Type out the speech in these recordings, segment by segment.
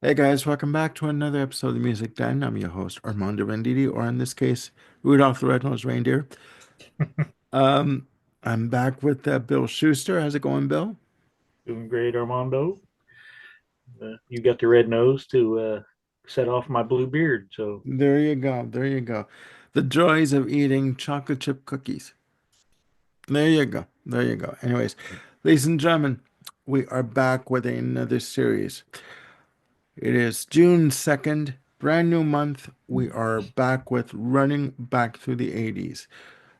Hey guys, welcome back to another episode of the Music Den. I'm your host, Armando Venditti, or in this case, Rudolph the Red-Nosed Reindeer. Um, I'm back with Bill Schuster. How's it going, Bill? Doing great, Armando. You got the red nose to set off my blue beard. So, There you go. There you go. The joys of eating chocolate chip cookies. There you go. There you go. Anyways, ladies and gentlemen, we are back with another series. It is June 2nd, brand new month. We are back with running back through the 80s.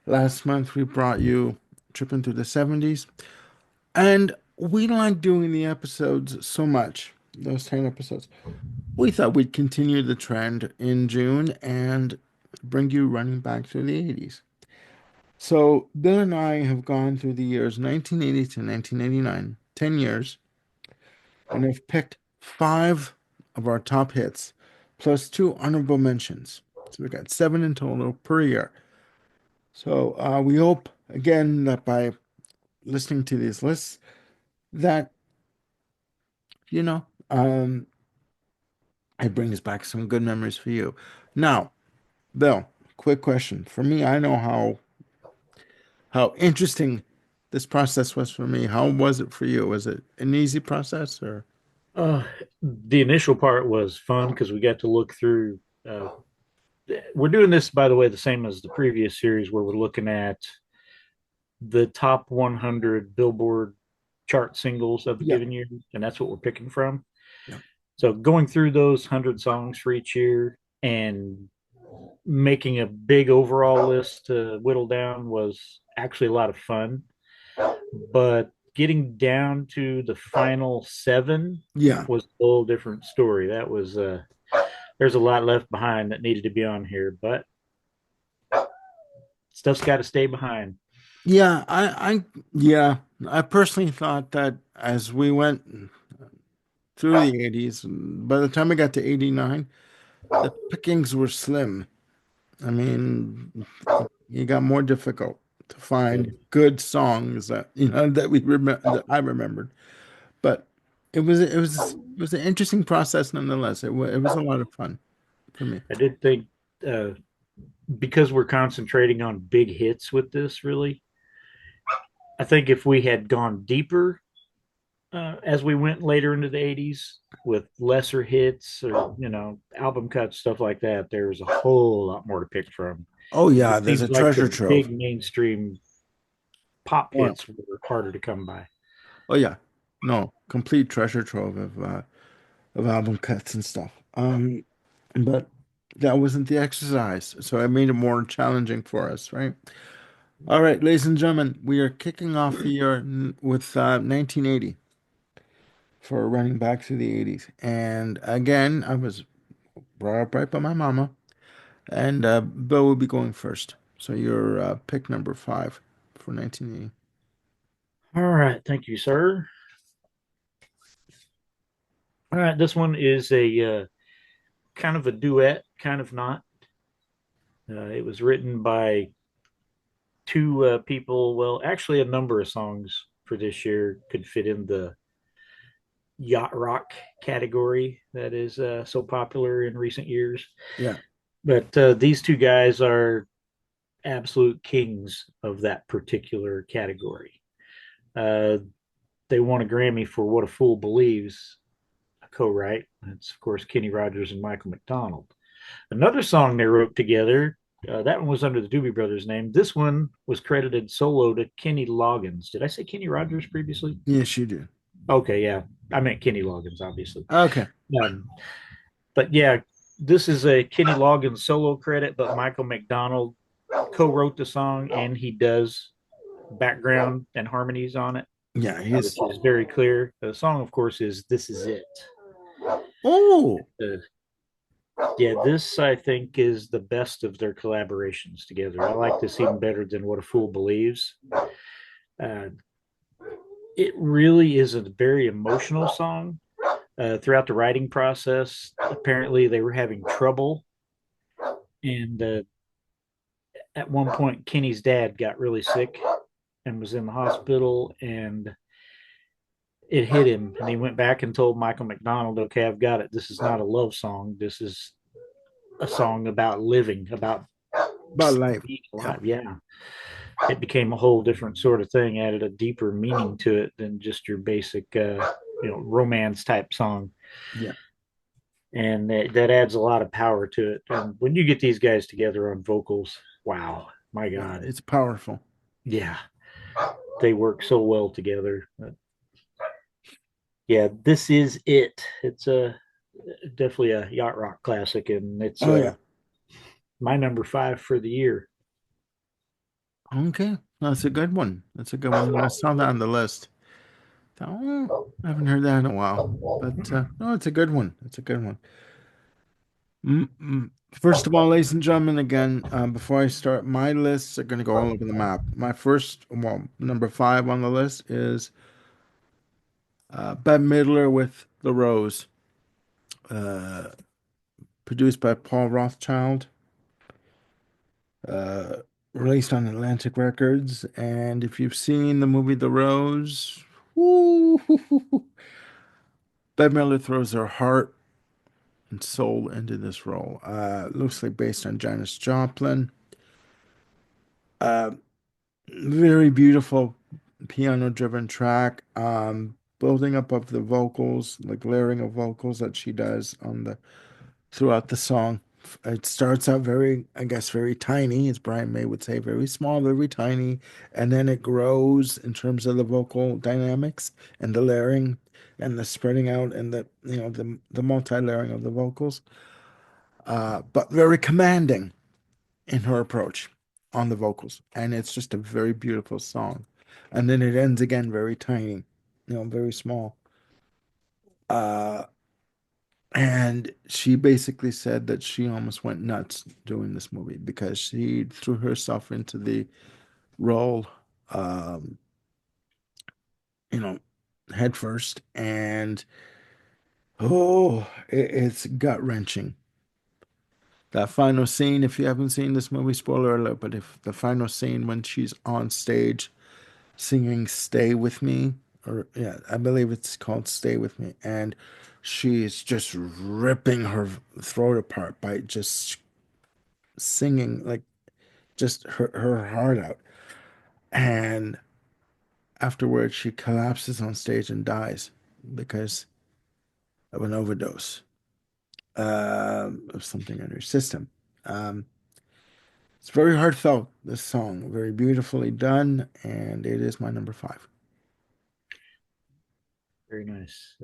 Last month, we brought you Trip into the 70s. And we like doing the episodes so much, those 10 episodes. We thought we'd continue the trend in June and bring you running back through the 80s. So, Bill and I have gone through the years 1980 to 1989, 10 years, and have picked five of our top hits, plus two honorable mentions. So, we got seven in total per year. So, we hope, again, that by listening to these lists, that you know, it brings back some good memories for you. Now, Bill, quick question. For me, I know how interesting this process was for me. How was it for you? Was it an easy process or? uh, the initial part was fun because we got to look through. Uh, we're doing this, by the way, the same as the previous series where we're looking at the top 100 Billboard chart singles of a Yeah, given year, and that's what we're picking from. yeah, So, going through those 100 songs for each year and making a big overall list to whittle down was actually a lot of fun. But getting down to the final seven yeah, was a whole different story. That was there's a lot left behind that needed to be on here, but stuff's got to stay behind. yeah. Yeah. I personally thought that as we went through the 80s, by the time we got to 89, the pickings were slim. I mean, it got more difficult to Yeah, find good songs that that we remember that I remembered. But it was an interesting process nonetheless. It was a lot of fun for me. I did think uh, because we're concentrating on big hits with this, really, I think if we had gone deeper as we went later into the 80s with lesser hits or, album cuts, stuff like that, there's a whole lot more to pick from. Oh It yeah, just there's a seems like treasure the trove. big mainstream pop Oh, hits were harder to come by. oh yeah, no, complete treasure trove of album cuts and stuff. But that wasn't the exercise, so it made it more challenging for us, right? All right, ladies and gentlemen, we are kicking off the year with 1980 for running back through the 80s. And again, I was brought up right by my mama. And Bill will be going first. So your pick number five for 1980. All right, thank you, sir. All right, this one is a kind of a duet, kind of not. It was written by two people. Well, actually, a number of songs for this year could fit in the yacht rock category that is so popular in recent years. Yeah. But these two guys are absolute kings of that particular category. Uh, they won a Grammy for What a Fool Believes, a co-write. It's, of course, Kenny Rogers and Michael McDonald. Another song they wrote together, that one was under the Doobie Brothers name. This one was credited solo to Kenny Loggins. Did I say Kenny Rogers previously? Yes, you do. Okay, yeah. I meant Kenny Loggins, obviously. Okay. Um, but yeah, this is a Kenny Loggins solo credit, but Michael McDonald co-wrote the song and he does background and harmonies on it, Yeah, which he's. is very clear. The song, of course, is "This Is It." Oh, Uh, yeah, this I think is the best of their collaborations together. I like this even better than "What a Fool Believes." Uh, it really is a very emotional song. Throughout the writing process, apparently they were having trouble, and at one point, Kenny's dad got really sick and was in the hospital, and it hit him, and he went back and told Michael McDonald, "Okay, I've got it. This is not a love song. This is a song about living, about About life. being Yeah, alive." Yeah, it became a whole different sort of thing. Added a deeper meaning to it than just your basic, romance type song. yeah, And that adds a lot of power to it. And when you get these guys together on vocals, wow, my yeah. God, It's powerful. yeah, they work so well together. Yeah, this is it. It's a definitely a yacht rock classic, and it's Oh yeah. my number five for the year. Okay, that's a good one. That's a good one. When I saw that on the list, I thought, oh, I haven't heard that in a while. But no, it's a good one. It's a good one. First of all, ladies and gentlemen, again, before I start, my lists are going to go all over the map. My first, well, number five on the list is Bette Midler with The Rose, uh, produced by Paul Rothchild, uh, released on Atlantic Records. And if you've seen the movie The Rose, woo, Bette Midler throws her heart and soul into this role. Loosely based on Janis Joplin. Uh, Very beautiful piano driven track. Building up of the vocals, like layering of vocals that she does on the throughout the song. It starts out very, I guess, very tiny, as Brian May would say, very small, very tiny, and then it grows in terms of the vocal dynamics and the layering and the spreading out and the multi-layering of the vocals. But very commanding in her approach on the vocals. And it's just a very beautiful song. And then it ends again very tiny, very small. Uh, and she basically said that she almost went nuts doing this movie because she threw herself into the role, um, you know, head first. And it's gut wrenching. That final scene, if you haven't seen this movie, spoiler alert, but if the final scene when she's on stage singing Stay With Me, or yeah, I believe it's called Stay With Me, and she's just ripping her throat apart by just singing like just her heart out. And afterwards, she collapses on stage and dies because of an overdose of something in her system. Um, it's very heartfelt, this song, very beautifully done, and it is my number five. Very nice.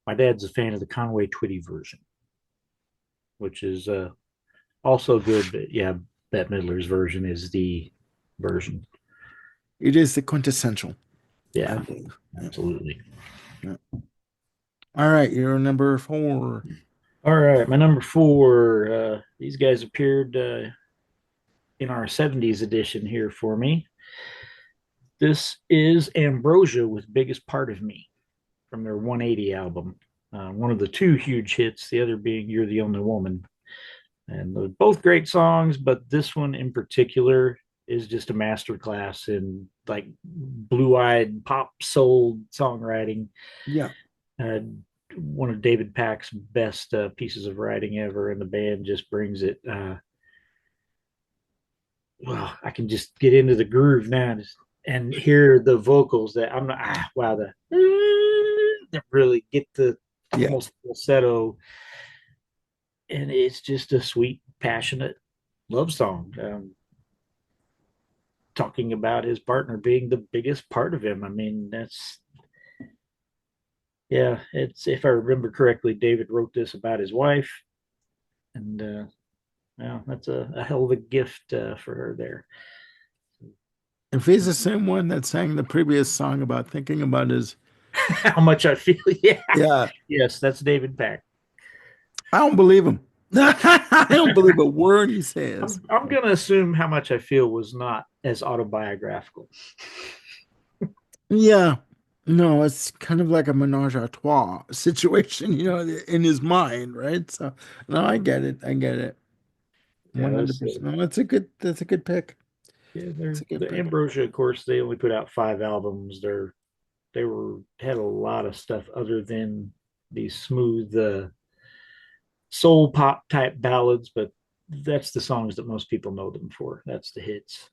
My dad's a fan of the Conway Twitty version, which is also good. But yeah, Bette Midler's version is the version. It is the quintessential, I Yeah, believe. Yeah. absolutely. Yeah. All right, you're number four. All right, my number four. These guys appeared in our 70s edition here for me. This is Ambrosia with Biggest Part of Me from their 180 album. One of the two huge hits, the other being You're the Only Woman. And they're both great songs, but this one in particular is just a masterclass in like blue-eyed pop soul songwriting. Yeah. Uh, One of David Pack's best pieces of writing ever, and the band just brings it. Well, I can just get into the groove now and hear the vocals that I'm not. Wow, the that really get the Yeah. almost falsetto, and it's just a sweet, passionate love song. Talking about his partner being the biggest part of him. I mean, that's yeah. It's if I remember correctly, David wrote this about his wife, and yeah, that's a hell of a gift for her there. If he's the same one that sang the previous song about thinking about his, How much I feel, yeah, yeah, yes, that's David Pack. I don't believe him. I don't believe a word he says. I'm gonna assume how much I feel was not as autobiographical. Yeah. No, it's kind of like a menage a trois situation, in his mind, right? So, no, I get it. I get it. Yeah, that's 100%. No, that's a good pick. yeah. It's They're a good the pick. Ambrosia, of course. They only put out five albums. They're They were had a lot of stuff other than these smooth soul pop type ballads, but that's the songs that most people know them for. That's the hits.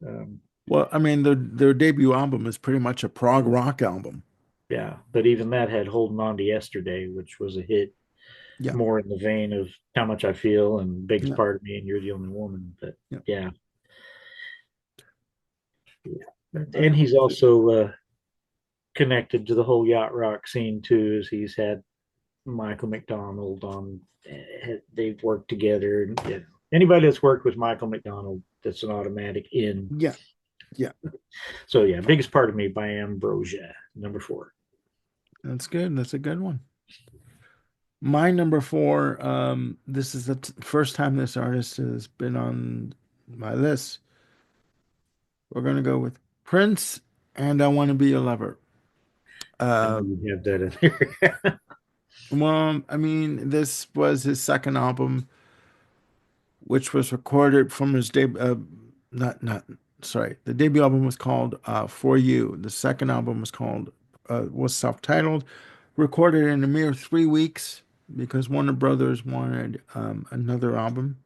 Well, I mean, their debut album is pretty much a prog rock album. Yeah, but even that had "Holding On to Yesterday," which was a hit Yeah, more in the vein of "How Much I Feel" and "Biggest yeah, Part of Me" and "You're the Only Woman." But yeah. yeah, yeah. My And number he's two. also connected to the whole yacht rock scene too, as he's had Michael McDonald on. They've worked together, and yeah, anybody that's worked with Michael McDonald, that's an automatic in. Yeah, yeah. So yeah, biggest part of me by Ambrosia, number four. That's good. That's a good one. My number four. This is the first time this artist has been on my list. We're gonna go with Prince and "I Want to Be Your Lover." I Uh, knew you'd have that in there. well, I mean, this was his second album, which was recorded from his debut. Not sorry. The debut album was called "For You." The second album was self-titled, recorded in a mere 3 weeks because Warner Brothers wanted another album,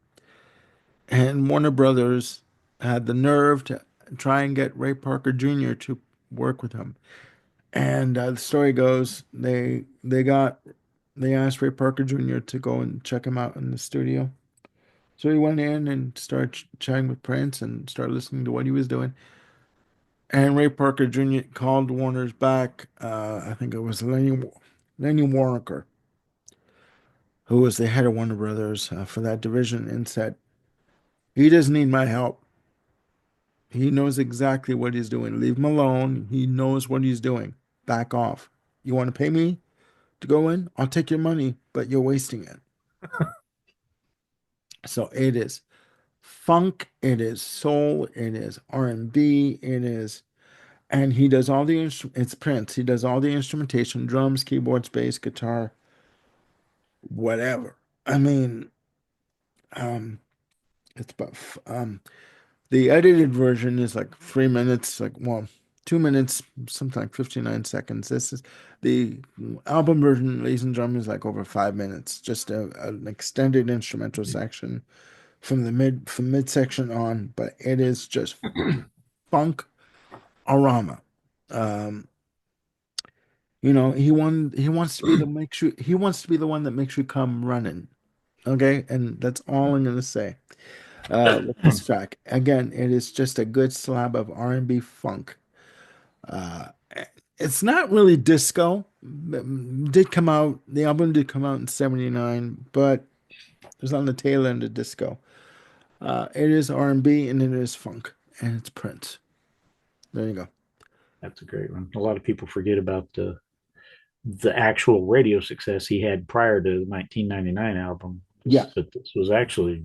and Warner Brothers had the nerve to try and get Ray Parker Jr. to work with him. And the story goes, they asked Ray Parker Jr. to go and check him out in the studio. So he went in and started chatting with Prince and started listening to what he was doing. And Ray Parker Jr. called Warner's back. I think it was Lenny Waronker, who was the head of Warner Brothers for that division, and said, "He doesn't need my help. He knows exactly what he's doing. Leave him alone. He knows what he's doing. Back off. You want to pay me to go in? I'll take your money, but you're wasting it." So it is funk, it is soul, it is R&B, it is, and he does all the it's Prince. He does all the instrumentation, drums, keyboards, bass, guitar, whatever. I mean, um, it's about the edited version is like 3 minutes, like, well, 2 minutes, something like 59 seconds. This is the album version, ladies and gentlemen, is like over 5 minutes, just an extended instrumental section from midsection on, but it is just funk arama. Um, he wants to be he wants to be the one that makes you come running. Okay, and that's all I'm gonna say. With this track, again, it is just a good slab of R&B funk. Uh, it's not really disco. The album did come out in '79, but it was on the tail end of disco. It is R&B and it is funk, and it's Prince. There you go. That's a great one. A lot of people forget about the actual radio success he had prior to the 1999 album. Yeah, But this was actually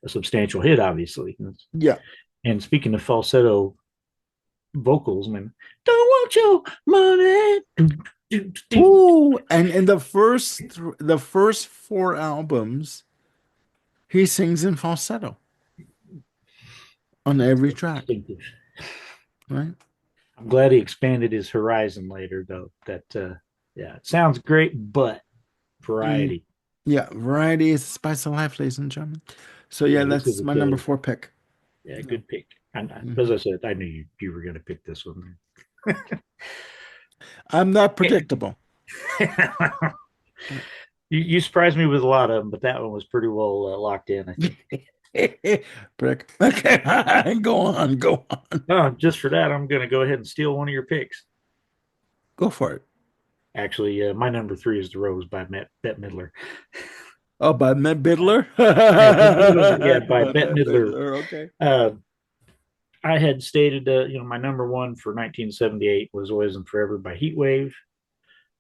a substantial hit, obviously. yeah. And speaking of falsetto vocals, man, don't want your money. Ooh, and in the first four albums, he sings in falsetto on That's every so track, distinctive. right? I'm glad he expanded his horizon later, though. Yeah, it sounds great, but Mm, variety. yeah, variety is the spice of life, ladies and gentlemen. So yeah, Yeah, this is that's a my number killer. four pick. Yeah, Yeah. good pick. And as Mhm. I said, I knew you were going to pick this one. I'm not predictable. You surprised me with a lot of them, but that one was pretty well locked in, I think. Prick. Okay, go on, go on. Just for that, I'm going to go ahead and steal one of your picks. Go for it. Actually, my number three is The Rose by Bette Midler. Oh, by Matt Bidler? Yeah, by By Bette Matt Midler. Bidler, okay. Uh, I had stated, my number one for 1978 was Always and Forever by Heatwave.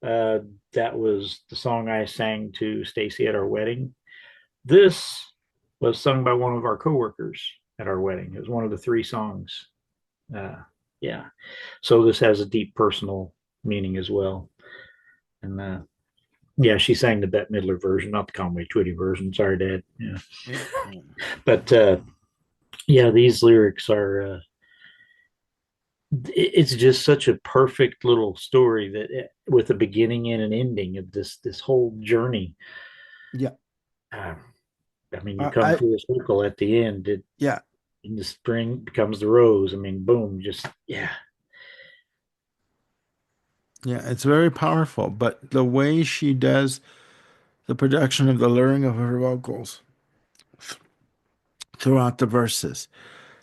Uh, that was the song I sang to Stacy at our wedding. This was sung by one of our coworkers at our wedding. It was one of the three songs. Uh, yeah. So this has a deep personal meaning as well. And yeah, she sang the Bette Midler version, not the Conway Twitty version. Sorry, Dad. Yeah. Mm-mm. But yeah, these lyrics are it's just such a perfect little story with a beginning and an ending of this whole journey. Yeah. Uh, I mean, you come I full circle at the end. yeah, In the spring becomes the rose. I mean, boom, just yeah. yeah, it's very powerful, but the way she does the production of the layering of her vocals throughout the verses.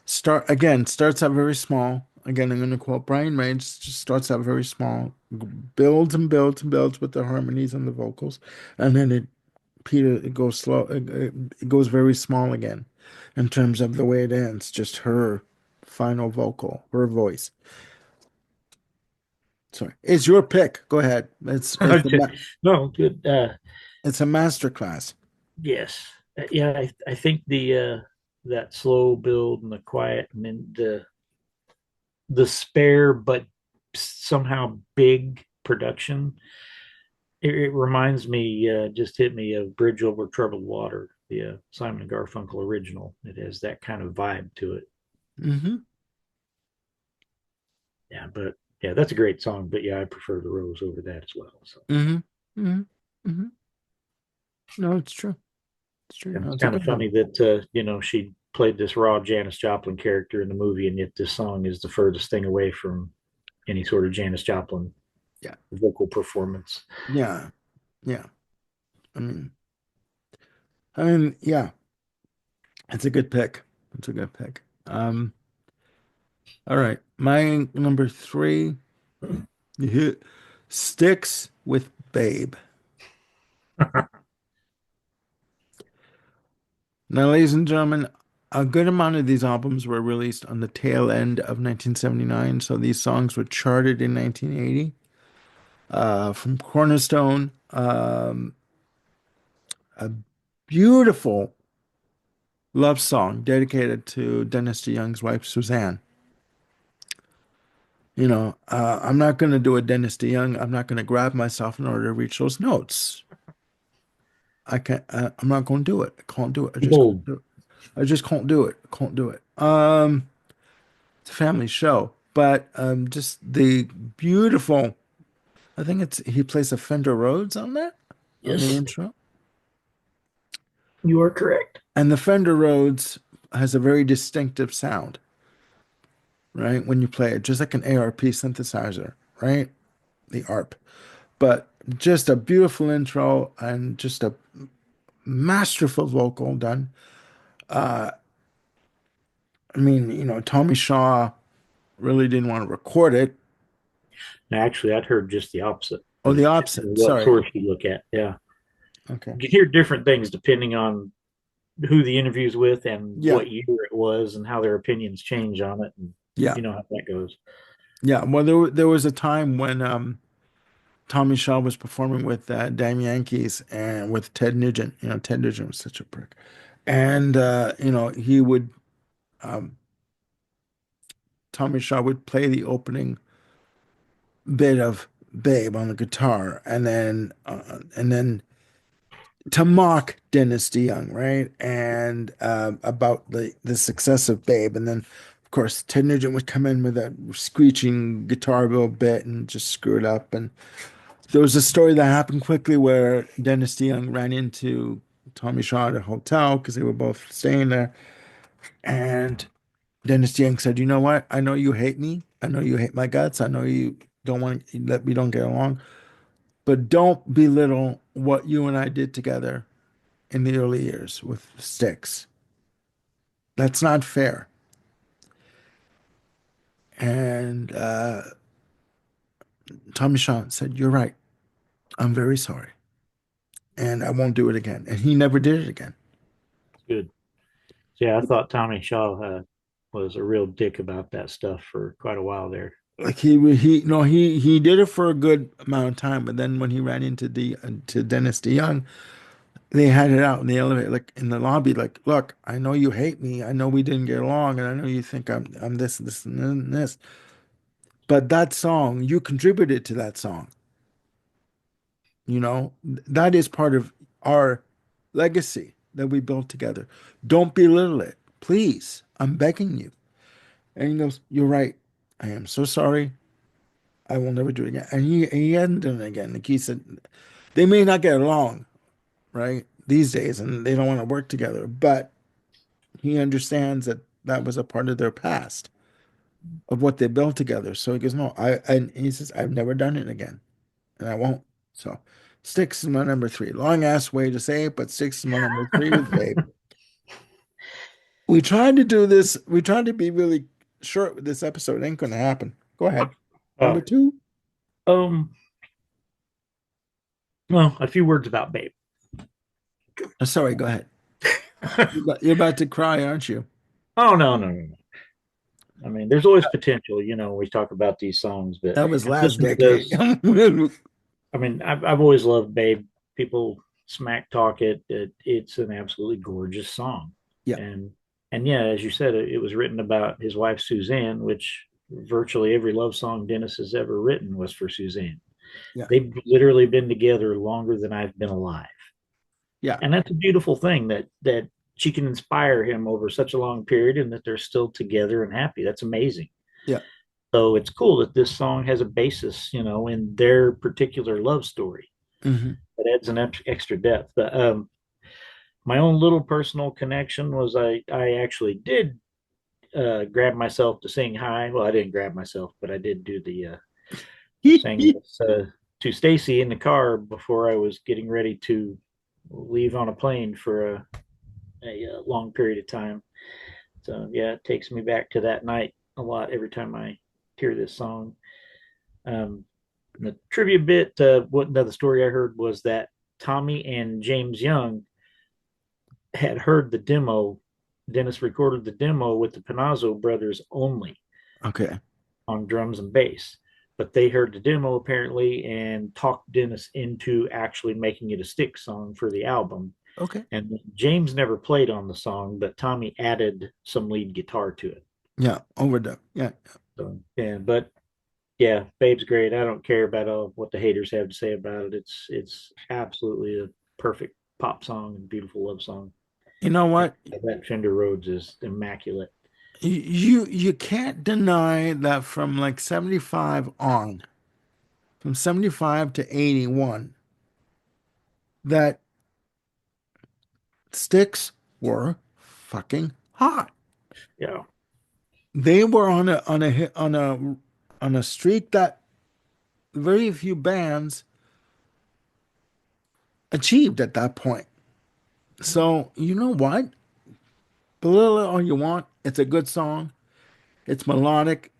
Starts out very small. Again, I'm going to quote Brian May. Just starts out very small, builds and builds and builds with the harmonies and the vocals, and then it goes slow. It goes very small again, in terms of the way it ends. Just her final vocal, her voice. Sorry, it's your pick. Go ahead. No, good. It's a master class. Yes, yeah. I think the that slow build and the quiet and then the spare but somehow big production. It reminds me, just hit me of Bridge Over Troubled Water, the Simon and Garfunkel original. It has that kind of vibe to it. Mm-hmm. Yeah, but yeah, that's a great song. But yeah, I prefer the Rose over that as well. So Mm-hmm. Mm-hmm. Mm-hmm. No, it's true. It's true. and No, it's it's a kind of good one. funny that she played this raw Janis Joplin character in the movie, and yet this song is the furthest thing away from any sort of Janis Joplin Yeah. vocal performance. Yeah. Yeah. I mean, yeah, it's a good pick. It's a good pick. All right. My number three sticks with Babe. Now, ladies and gentlemen, a good amount of these albums were released on the tail end of 1979, so these songs were charted in 1980. From Cornerstone, a beautiful love song dedicated to Dennis DeYoung's wife, Suzanne. I'm not going to do a Dennis DeYoung. I'm not going to grab myself in order to reach those notes. I can't. I'm not going to do it. I can't do it. I just can't Bold. do it. I just can't do it. I can't do it. It's a family show, but just the beautiful. I think it's he plays a Fender Rhodes on that on the Yes, intro, you are correct. and the Fender Rhodes has a very distinctive sound, right? When you play it, just like an ARP synthesizer, right? The ARP, but just a beautiful intro and just a masterful vocal done. I mean, Tommy Shaw really didn't want to record it. Now, actually, I'd heard just the opposite. Oh, the Depending on opposite. what Sorry. source you look at, yeah, Okay. you hear different things depending on who the interview's with and Yeah. what year it was and how their opinions change on it, and Yeah. you know how that goes. Yeah. Well, there was a time when Tommy Shaw was performing with Damn Yankees and with Ted Nugent. Ted Nugent was such a prick. And he would um, Tommy Shaw would play the opening bit of Babe on the guitar, and then to mock Dennis DeYoung, right? And about the success of Babe, and then of course Ted Nugent would come in with that screeching guitar bill bit and just screw it up. And there was a story that happened quickly where Dennis DeYoung ran into Tommy Shaw at a hotel because they were both staying there, and Dennis DeYoung said, "You know what? I know you hate me. I know you hate my guts. I know you don't want that we don't get along, but don't belittle what you and I did together in the early years with Styx. That's not fair." And Tommy Shaw said, "You're right. I'm very sorry. And I won't do it again." And he never did it again. Good. So, yeah, I thought Tommy Shaw was a real dick about that stuff for quite a while there. Like he no he did it for a good amount of time, but then when he ran into the to Dennis DeYoung, they had it out in the elevator, like in the lobby, like, "Look, I know you hate me. I know we didn't get along, and I know you think I'm this, and this. But that song, you contributed to that song. That is part of our legacy that we built together. Don't belittle it, please. I'm begging you." And he goes, "You're right. I am so sorry. I will never do it again. And he hadn't done it again. Like he said, they may not get along, right? These days, and they don't want to work together, but he understands that that was a part of their past, of what they built together. So he goes, no, and he says, I've never done it again, and I won't. So Sticks is my number three. Long ass way to say it, but Sticks is my number three with Babe. We tried to do this. We tried to be really short with this episode. It ain't gonna happen. Go ahead. Number Oh, two. um, well, a few words about Babe. Sorry, go ahead. Oh You're about to cry, aren't you? no, no, no, no. I mean, there's always potential, we talk about these songs, but That was this last one decade. does. I mean, I've always loved Babe. People smack talk it. It's an absolutely gorgeous song, Yeah, and yeah, as you said, it was written about his wife Suzanne, which virtually every love song Dennis has ever written was for Suzanne. yeah, They've literally been together longer than I've been alive, yeah. and that's a beautiful thing that she can inspire him over such a long period, and that they're still together and happy. That's amazing. Yeah. So it's cool that this song has a basis, in their particular love story. Hmm. It adds an extra depth. But my own little personal connection was I actually did grab myself to sing high. Well, I didn't grab myself, but I did do the sang this to Stacy in the car before I was getting ready to leave on a plane for a long period of time. So yeah, it takes me back to that night a lot every time I hear this song. Um, the trivia bit, what another story I heard was that Tommy and James Young had heard the demo. Dennis recorded the demo with the Panazzo brothers only Okay. on drums and bass. But they heard the demo apparently and talked Dennis into actually making it a stick song for the album. Okay. And James never played on the song, but Tommy added some lead guitar to it. Yeah. Overdub. Yeah. So, yeah, but yeah, Babe's great. I don't care about all what the haters have to say about it. It's absolutely a perfect pop song and beautiful love song. You know And what? that Fender Rhodes is immaculate. You can't deny that from like 75 on, from 75 to 81, that Sticks were fucking hot. Yeah, They were on a streak that very few bands achieved at that point. So, you know what? Believe it all you want. It's a good song. It's melodic.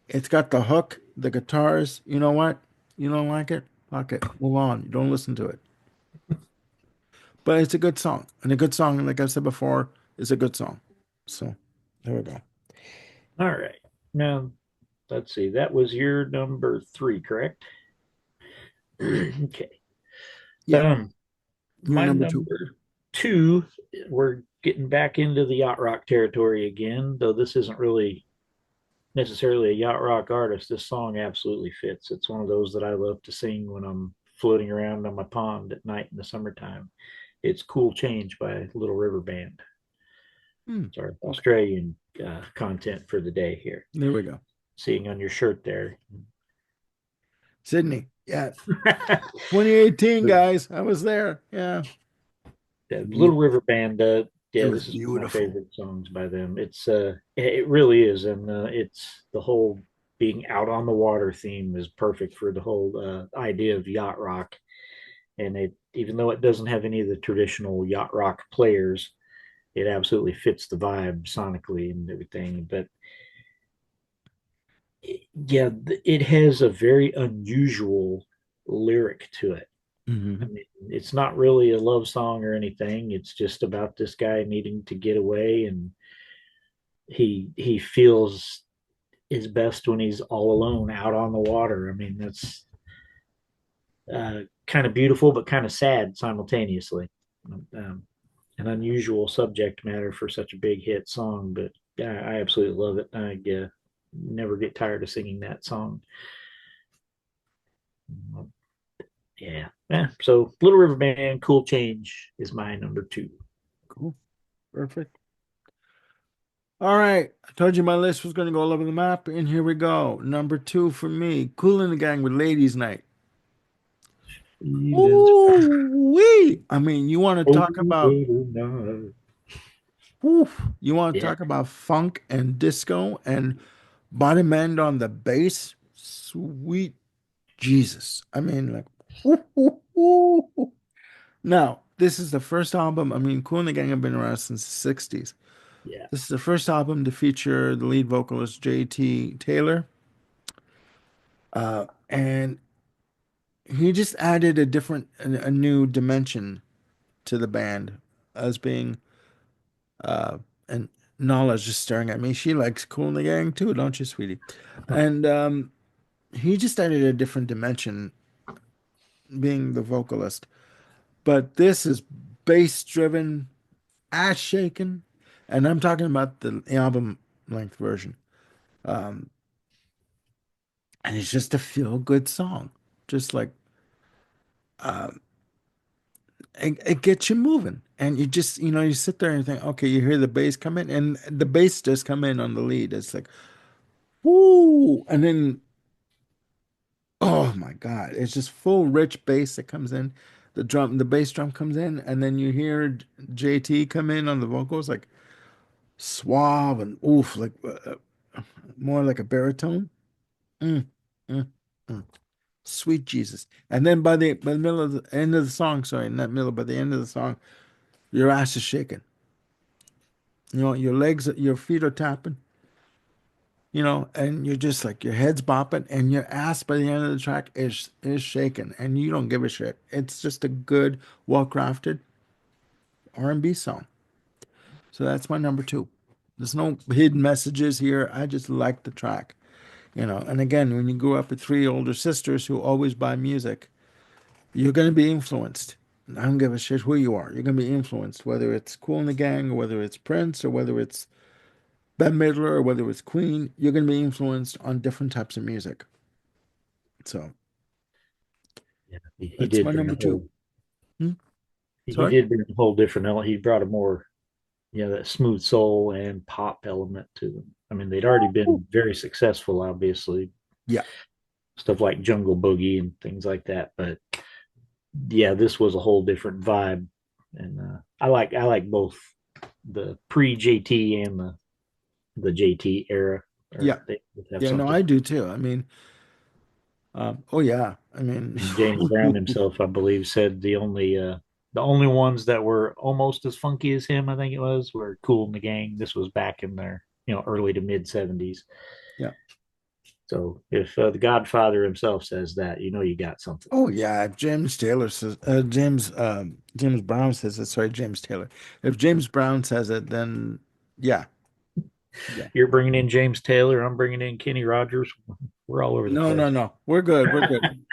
It's got the hook, the guitars. You know what? You don't like it? Fuck it. Move on. You don't listen to it. But it's a good song. And a good song, like I said before, is a good song. So there we go. all right. Now let's see. That was your number three, correct? Okay. Yeah, Um, you're my number two. number two. We're getting back into the yacht rock territory again, though this isn't really necessarily a yacht rock artist. This song absolutely fits. It's one of those that I love to sing when I'm floating around on my pond at night in the summertime. It's Cool Change by Little River Band. Hmm. It's our Okay. Australian content for the day here. There we go. Seeing on your shirt there. Sydney. Yeah. 2018, guys. I was there. Yeah. The Be- Little River Band, It yeah, was this is one of my beautiful. favorite songs by them. It really is, and it's the whole being out on the water theme is perfect for the whole idea of yacht rock. And it, even though it doesn't have any of the traditional yacht rock players, it absolutely fits the vibe sonically and everything. But yeah, it has a very unusual lyric to it. I Hmm. mean, it's not really a love song or anything. It's just about this guy needing to get away, and he feels his best when he's all alone out on the water. I mean, that's kind of beautiful, but kind of sad simultaneously. Um, an unusual subject matter for such a big hit song, but yeah, I absolutely love it. I never get tired of singing that song. Yeah. Yeah. So Little River Band, Cool Change is my number two. Cool. Perfect. All right. I told you my list was going to go all over the map, and here we go. Number two for me, Cool in the Gang with Ladies Night. Feelings Ooh, wee! I mean, you want to talk over about, tonight. oof, you want to Yeah, talk about funk and disco and bottom end on the bass? Sweet Jesus. I mean, like, ooh, ooh, ooh. Now, this is the first album. I mean, Kool and the Gang have been around since the 60s. yeah, This is the first album to feature the lead vocalist J.T. Taylor. And he just added a new dimension to the band as being, and Nala's just staring at me. She likes Kool and the Gang too, don't you, sweetie? And he just added a different dimension being the vocalist. But this is bass driven, ass shaking, and I'm talking about the album length version. Um, and it's just a feel good song, just like it gets you moving, and you just you sit there and you think, okay, you hear the bass come in, and the bass just come in on the lead. It's like whoo, and then oh my God, it's just full rich bass that comes in. The bass drum comes in, and then you hear JT come in on the vocals, like suave and oof, like more like a baritone. Mm, mm, mm. Sweet Jesus. And then by the middle of the end of the song, sorry, not middle, but the end of the song, your ass is shaking. Your legs, your feet are tapping, and you're just like your head's bopping and your ass by the end of the track is shaking and you don't give a shit. It's just a good, well-crafted R&B song. So that's my number two. There's no hidden messages here. I just like the track. And again, when you grew up with three older sisters who always buy music, you're going to be influenced. I don't give a shit who you are. You're going to be influenced, whether it's Kool and the Gang, or whether it's Prince, or whether it's Bette Midler, or whether it's Queen. You're going to be influenced on different types of music. So yeah. He that's did my bring number a two. whole. Hmm? He Sorry? did bring a whole different element. He brought a more, that smooth soul and pop element to them. I mean, they'd already been very successful, obviously, Yeah, stuff like Jungle Boogie and things like that. But yeah, this was a whole different vibe, and I like both the pre JT and the JT era, yeah, or they both have yeah. No, something. I do too. I mean, oh yeah. I mean, And James Brown himself, I believe, said the only ones that were almost as funky as him, I think it was, were Cool and the Gang. This was back in their early to mid '70s. yeah. So if the Godfather himself says that, you got something. Oh yeah. If James Taylor says, James Brown says it. Sorry, James Taylor. If James Brown says it, then yeah, yeah. You're bringing in James Taylor. I'm bringing in Kenny Rogers. We're all over the No, no, place. no. We're good. We're good.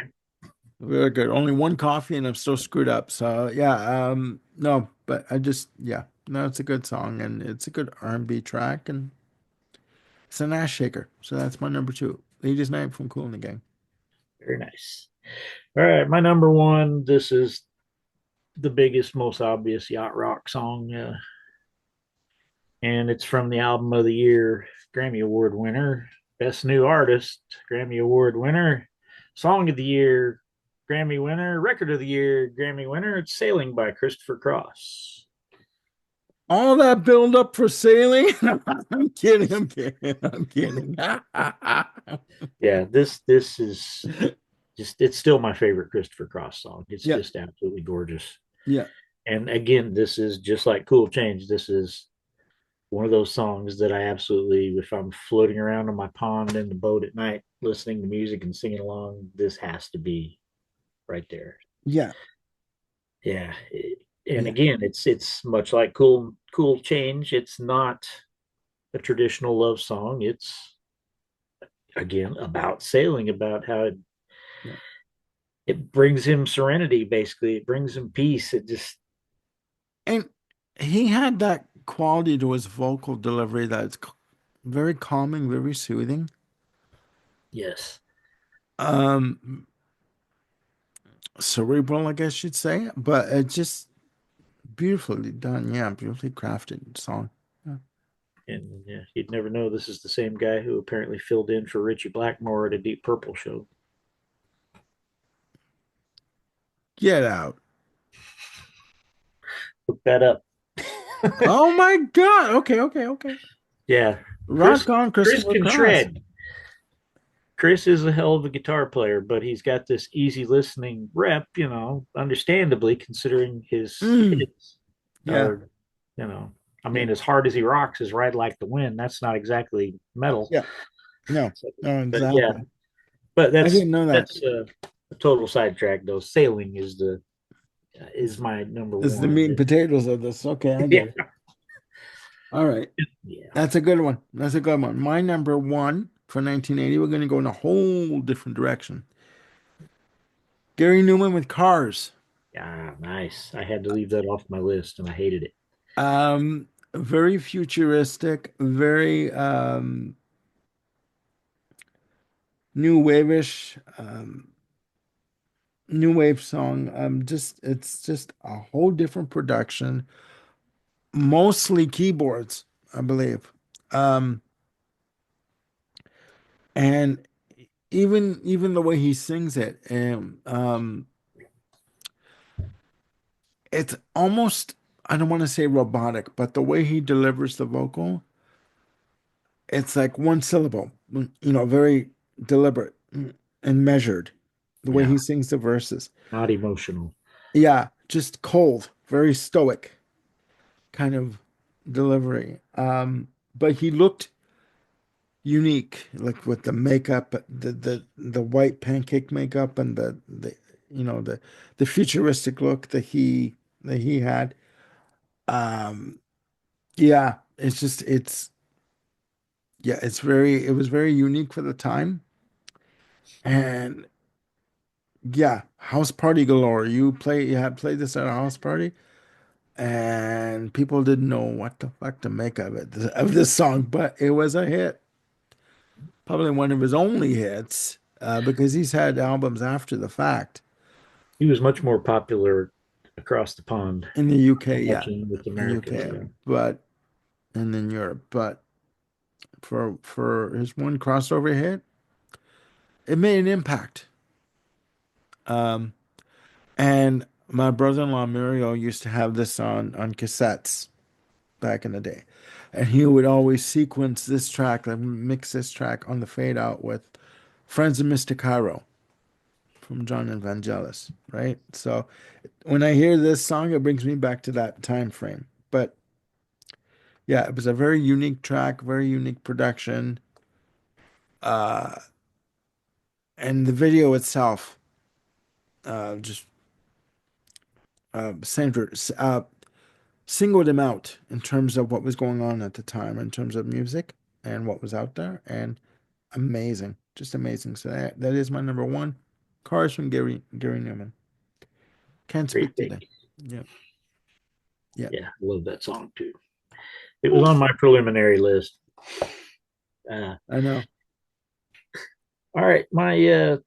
We're good. Only one coffee and I'm still screwed up. So yeah, no, but yeah, no, it's a good song and it's a good R&B track and it's an ass shaker. So that's my number two. Ladies Night from Kool and the Gang. Very nice. All right, my number one. This is the biggest, most obvious yacht rock song, and it's from the album of the year, Grammy Award winner, Best New Artist, Grammy Award winner, Song of the Year, Grammy winner, Record of the Year, Grammy winner. It's Sailing by Christopher Cross. All that build up for sailing. I'm kidding. I'm kidding. I'm kidding. Yeah, this is just it's still my favorite Christopher Cross song. It's Yeah, just absolutely gorgeous. yeah, And again, this is just like Cool Change. This is one of those songs that I absolutely, if I'm floating around on my pond in the boat at night, listening to music and singing along, this has to be right there. yeah, Yeah. And yeah, again, it's much like Cool Change. It's not a traditional love song. It's again about sailing, about how yeah. it brings him serenity, basically. It brings him peace. It just, And he had that quality to his vocal delivery that's very calming, very soothing. yes. Um, Cerebral, I guess you'd say, but it's just beautifully done. Yeah, beautifully crafted song. Yeah. And you'd never know this is the same guy who apparently filled in for Richie Blackmore at a Deep Purple show. Get out. Look that up. Oh my God. Okay, okay, okay. Yeah, Rock Chris. on, Chris Christopher can Cross. shred. Chris is a hell of a guitar player, but he's got this easy listening rep, understandably considering his Mm, hits yeah, are, you know, I yeah, mean, as hard as he rocks is Ride Like the Wind. That's not exactly metal. yeah. No, So, no, but yeah, exactly. but I that's didn't know that. that's a total sidetrack though. Sailing is my number This is the meat and one. potatoes of this. Okay, I Yeah, get it. All right. yeah, That's a good one. That's a good one. My number one for 1980, we're going to go in a whole different direction. Gary Newman with Cars. yeah. Nice. I had to leave that off my list, and I hated it. Very futuristic, very new wave-ish, new wave song. Just it's just a whole different production, mostly keyboards, I believe. Um, and even the way he sings it, and it's almost, I don't want to say robotic, but the way he delivers the vocal, it's like one syllable, very deliberate and measured, the way Yeah, he sings the verses. not emotional. Yeah, just cold, very stoic kind of delivery. But he looked unique, like with the makeup, the white pancake makeup and the you know the futuristic look that he had. Um, yeah, it was very unique for the time. And yeah, house party galore. You had played this at a house party, and people didn't know what the fuck to make of it, of this song, but it was a hit. Probably one of his only hits, because he's had albums after the fact He was much more popular across the pond, in the UK, much yeah, in North in America. UK, Yeah. but and in Europe, but for his one crossover hit, it made an impact. Um, and my brother-in-law Mario used to have this on cassettes back in the day. And he would always sequence this track, like mix this track on the fade out with Friends of Mr. Cairo from John Evangelis, right? So when I hear this song, it brings me back to that time frame. But yeah, it was a very unique track, very unique production. Uh, and the video itself, just centered, singled him out in terms of what was going on at the time, in terms of music and what was out there. And amazing, just amazing. So that is my number one. Cars from Gary Newman. Can't Great speak pick. today. Yeah, yeah, Yeah, I love that song too. It was on my preliminary list. Uh, I know. all right, my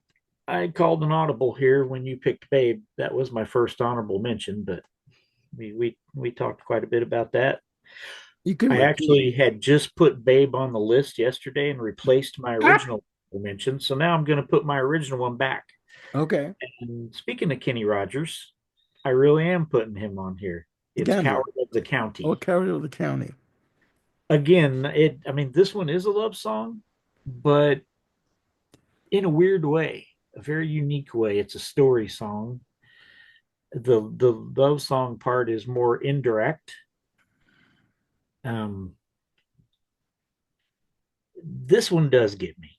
I called an audible here when you picked Babe. That was my first honorable mention, but we talked quite a bit about that. You can I repeat. actually had just put Babe on the list yesterday and replaced my Ah! original mention. So now I'm going to put my original one back. Okay, And speaking of Kenny Rogers, I really am putting him on here. It's Gambler. Coward of the Oh, County. Carrier of the County. Again, I mean, this one is a love song, but in a weird way, a very unique way. It's a story song. The love song part is more indirect. Um, this one does get me.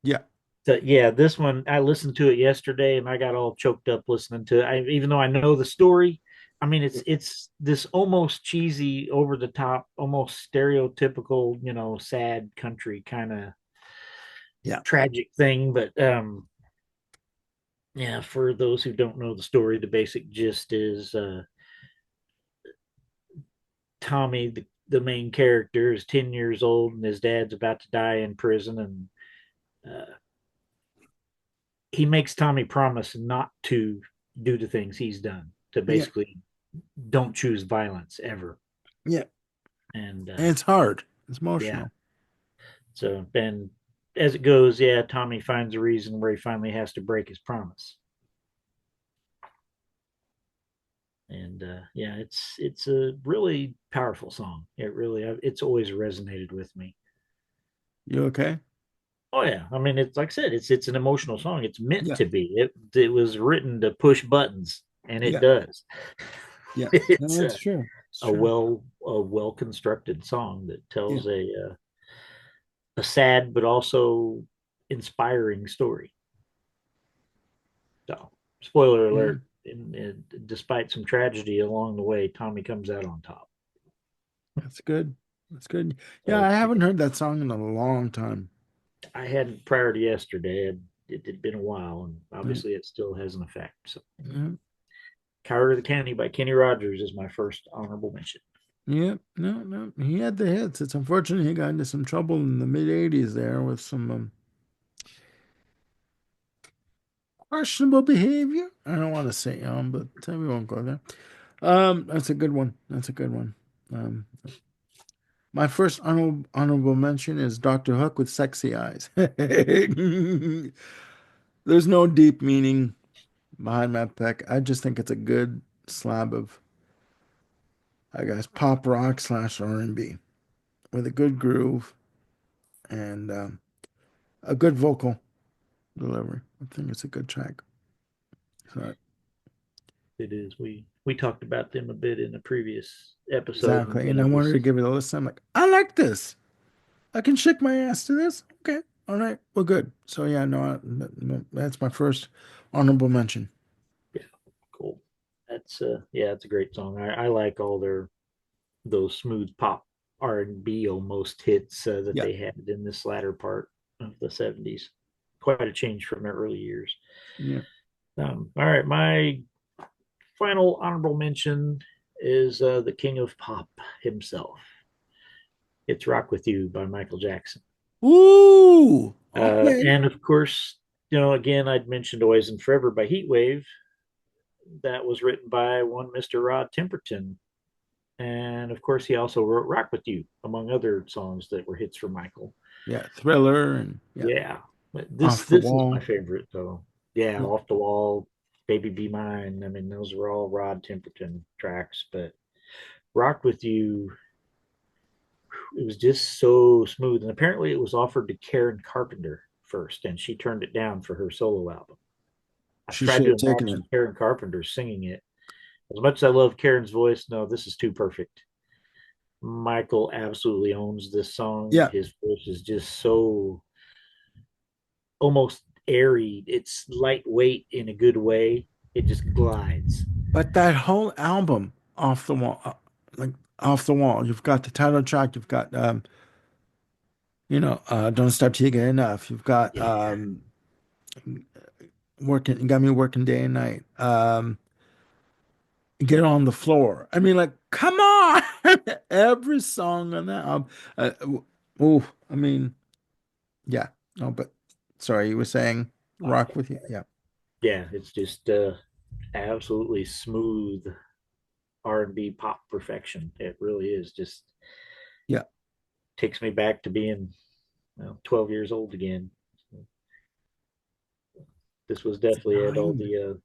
Yeah, So, yeah, this one I listened to it yesterday and I got all choked up listening to it. Even though I know the story, I mean it's this almost cheesy, over the top, almost stereotypical, sad country kind of yeah, tragic thing. But yeah, for those who don't know the story, the basic gist is Tommy, the main character, is 10 years old and his dad's about to die in prison. And he makes Tommy promise not to do the things he's done, to yeah, basically don't choose violence ever. yeah. And And it's hard. It's yeah, emotional. so and as it goes, yeah, Tommy finds a reason where he finally has to break his promise. And yeah, it's a really powerful song. It really it's always resonated with me. You okay? Oh yeah, I mean it's like I said, it's an emotional song. It's meant Yeah. to be. It was written to push buttons, and it Yeah. does. Yeah. It's No, it's true. It's a true. well constructed song that Yeah. tells a sad but also inspiring story. So, spoiler Yeah. alert: despite some tragedy along the way, Tommy comes out on top. That's good. That's good. Yeah, So I haven't heard that song in a long time. I hadn't prior to yesterday. It had been a while, and Yeah. obviously it still has an effect. So, Yeah. "Coward of the County" by Kenny Rogers is my first honorable mention. Yeah. No, no. He had the hits. It's unfortunate he got into some trouble in the mid 80s there with some questionable behavior. I don't want to say but we won't go there. That's a good one. That's a good one. Um, my first honorable mention is Doctor Hook with Sexy Eyes. There's no deep meaning behind that pick. I just think it's a good slab of, I guess, pop rock slash R&B with a good groove and a good vocal delivery. I think it's a good track. So, It is. We talked about them a bit in a previous episode, and exactly. again, And I it wanted was to give it a listen. I'm like, I like this. I can shake my ass to this. Okay. All right. Well, good. So, yeah, no, that's my first honorable mention. yeah, cool. That's yeah, it's a great song. I like all their those smooth pop R&B almost hits that Yeah. they had in this latter part of the 70s. Quite a change from their early years. Yeah. All right, my final honorable mention is the king of pop himself. It's "Rock with You" by Michael Jackson. Ooh. Okay. And of course, again, I'd mentioned "Always and Forever" by Heatwave. That was written by one Mr. Rod Temperton. And of course, he also wrote "Rock with You," among other songs that were hits for Michael. Yeah. Thriller and yeah. Yeah, but this Off the this is my wall. favorite though. Yeah, Yeah. "Off the Wall," "Baby Be Mine." I mean, those were all Rod Temperton tracks, but "Rock with You," it was just so smooth. And apparently, it was offered to Karen Carpenter first, and she turned it down for her solo album. I've She tried should to have taken it. imagine Karen Carpenter singing it. As much as I love Karen's voice, no, this is too perfect. Michael absolutely owns this song. Yeah. His voice is just so almost airy. It's lightweight in a good way. It just glides. But that whole album, Off the Wall, like Off the Wall, you've got the title track, you've got, Don't Stop Till You Get Enough. You've got, Yeah, working, you got me working day and night. Get on the floor. I mean, like, come on! Every song on that album. Uh, oh, I mean, yeah. No, but sorry, you were saying rock with you. Yeah, yeah. It's just absolutely smooth R&B pop perfection. It really is. Just yeah, takes me back to being 12 years old again. This was it's definitely at all nine. the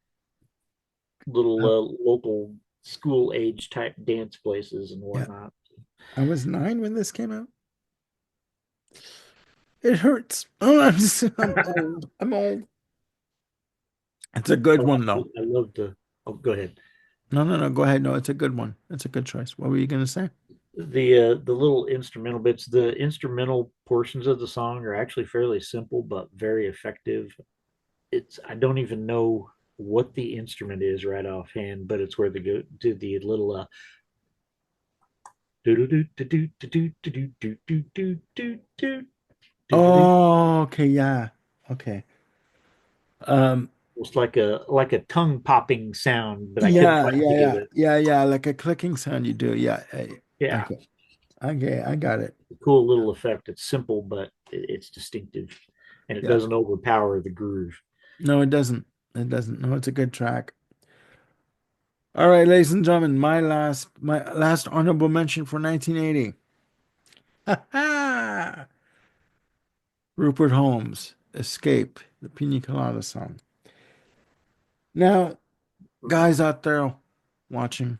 little I, local school age type dance places and yeah, whatnot. I was 9 when this came out. It hurts. Oh, I'm old. I'm old. It's a good one though. I love to. Oh, go ahead. No, no, no. Go ahead. No, it's a good one. It's a good choice. What were you gonna say? The little instrumental bits, the instrumental portions of the song are actually fairly simple but very effective. It's I don't even know what the instrument is right offhand, but it's where they go do the little do do do do do do do do do do do do do, Oh, okay, yeah. Okay. Um, almost like a tongue popping sound, but I couldn't yeah, quite yeah, think of yeah, it. yeah, yeah. Like a clicking sound you do. Yeah. Yeah, Okay. Okay, I got it. cool little effect. It's simple, but it's distinctive, and it Yeah. doesn't overpower the groove. No, it doesn't. It doesn't. No, it's a good track. All right, ladies and gentlemen, my last honorable mention for 1980. Rupert Holmes, Escape, the Pina Colada song. Now, guys out there watching,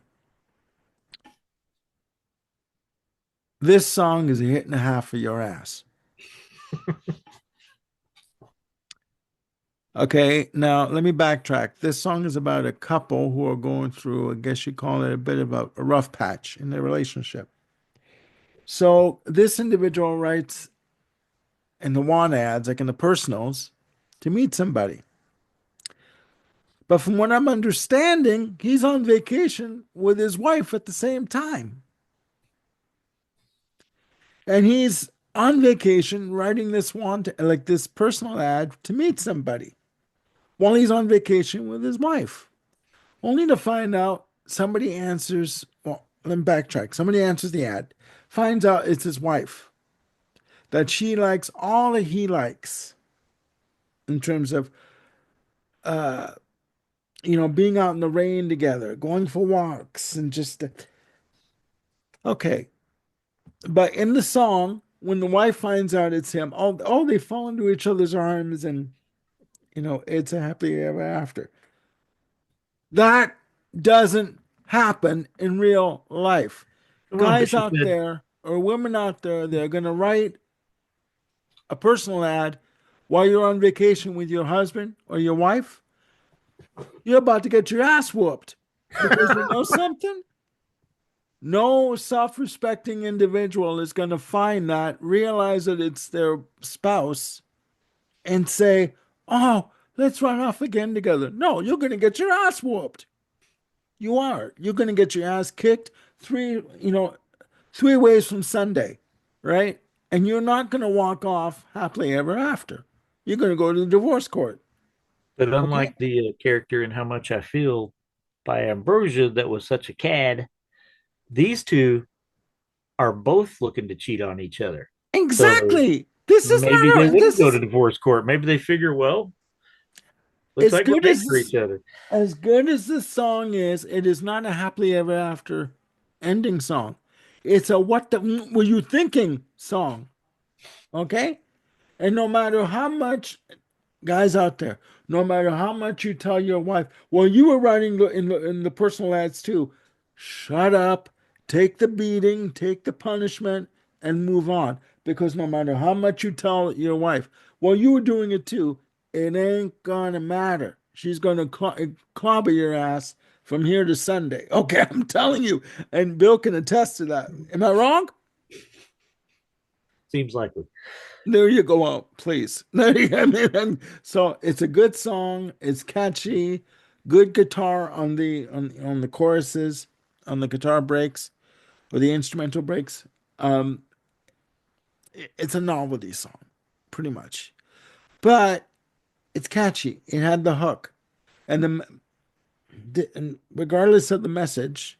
this song is a hit and a half for your ass. Okay, now let me backtrack. This song is about a couple who are going through, I guess you call it a bit of a rough patch in their relationship. So this individual writes in the want ads, like in the personals, to meet somebody. But from what I'm understanding, he's on vacation with his wife at the same time. And he's on vacation writing this want like this personal ad to meet somebody while he's on vacation with his wife. Only to find out somebody answers, well, let me backtrack. Somebody answers the ad, finds out it's his wife, that she likes all that he likes in terms of, uh, being out in the rain together, going for walks, and just, okay. But in the song, when the wife finds out it's him, all they fall into each other's arms and, it's a happy ever after. That doesn't happen in real life. Well, but Guys she out said, there or women out there, they're going to write a personal ad while you're on vacation with your husband or your wife. You're about to get your ass whooped because you know something? No self respecting individual is going to find that, realize that it's their spouse, and say, oh, let's run off again together. No, you're going to get your ass whooped. You are. You're going to get your ass kicked three ways from Sunday, right? And you're not going to walk off happily ever after. You're going to go to the divorce court. but Okay? unlike the character in How Much I Feel by Ambrosia, that was such a cad, these two are both looking to cheat on each other. So Exactly. This is maybe not they a, wouldn't this go to is divorce court. Maybe they figure, well, looks as like we're good made as for this each other. as good as this song is, it is not a happily ever after ending song. It's a what the were you thinking song. Okay? And no matter how much guys out there, no matter how much you tell your wife, well, you were writing in the personal ads too. Shut up, take the beating, take the punishment, and move on. Because no matter how much you tell your wife, well, you were doing it too, it ain't gonna matter. She's gonna clobber your ass from here to Sunday. Okay, I'm telling you, and Bill can attest to that. Am I wrong? Seems likely. There you go out, please. So it's a good song. It's catchy. Good guitar on the choruses, on the guitar breaks or the instrumental breaks. Um, it's a novelty song, pretty much, but it's catchy. It had the hook, and and regardless of the message,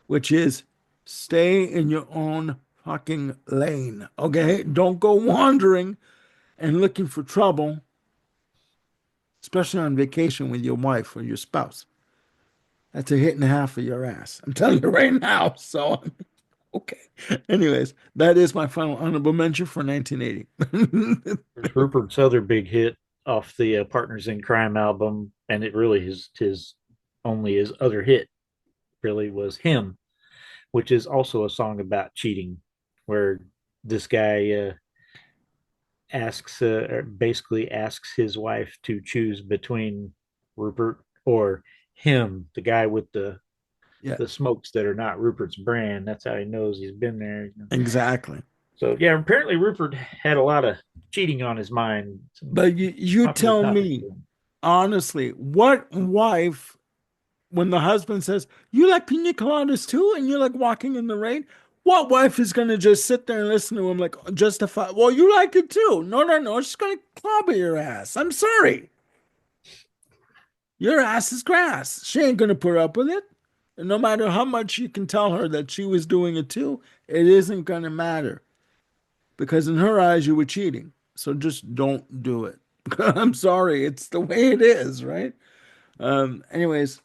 which is stay in your own fucking lane. Okay, don't go wandering and looking for trouble, especially on vacation with your wife or your spouse. That's a hit and a half for your ass. I'm telling you right now. So, okay. Anyways, that is my final honorable mention for 1980. There's Rupert's other big hit off the Partners in Crime album, and it really is his only his other hit really was Him, which is also a song about cheating, where this guy basically asks his wife to choose between Rupert or him, the guy with Yeah, the smokes that are not Rupert's brand. That's how he knows he's been there. exactly. So yeah, apparently Rupert had a lot of cheating on his mind. Some But you popular tell topics me, for him. honestly, what wife, when the husband says, you like pina coladas too? And you're like walking in the rain? What wife is going to just sit there and listen to him like justify, well, you like it too? No, no, no. She's going to clobber your ass. I'm sorry. Your ass is grass. She ain't gonna put up with it. And no matter how much you can tell her that she was doing it too, it isn't gonna matter. Because in her eyes, you were cheating. So just don't do it. I'm sorry, it's the way it is, right? Anyways,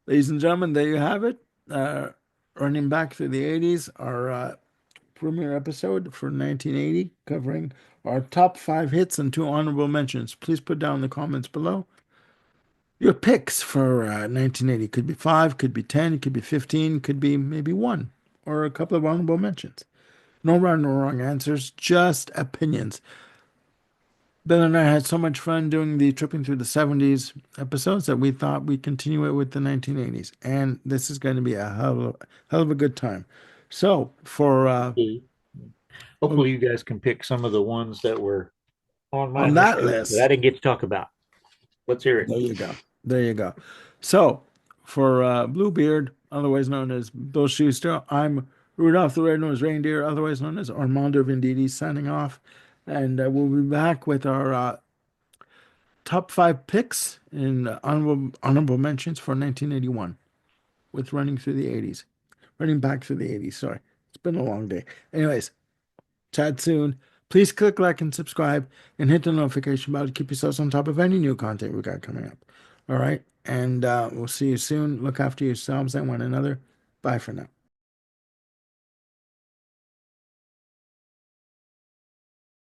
ladies and gentlemen, there you have it. Uh, Running back through the 80s, our premiere episode for 1980, covering our top five hits and two honorable mentions. Please put down in the comments below your picks for 1980. Could be five, could be 10, could be 15, could be maybe one, or a couple of honorable mentions. No right or wrong answers, just opinions. Bill and I had so much fun doing the Tripping Through the 70s episodes that we thought we'd continue it with the 1980s. And this is going to be a hell of a good time. So, for Hopefully, you guys can pick some of the ones that were on my on list that that I list, didn't get to talk about. Let's hear it. there you go. There you go. So, for Bluebeard, otherwise known as Bill Schuster, I'm Rudolph the Red-Nosed Reindeer, otherwise known as Armando Venditti, signing off. And we'll be back with our top five picks in honorable mentions for 1981 with running through the 80s. Running back through the 80s, sorry. It's been a long day. Anyways, chat soon. Please click like and subscribe and hit the notification bell to keep yourselves on top of any new content we got coming up. All right. And we'll see you soon. Look after yourselves and one another. Bye for now.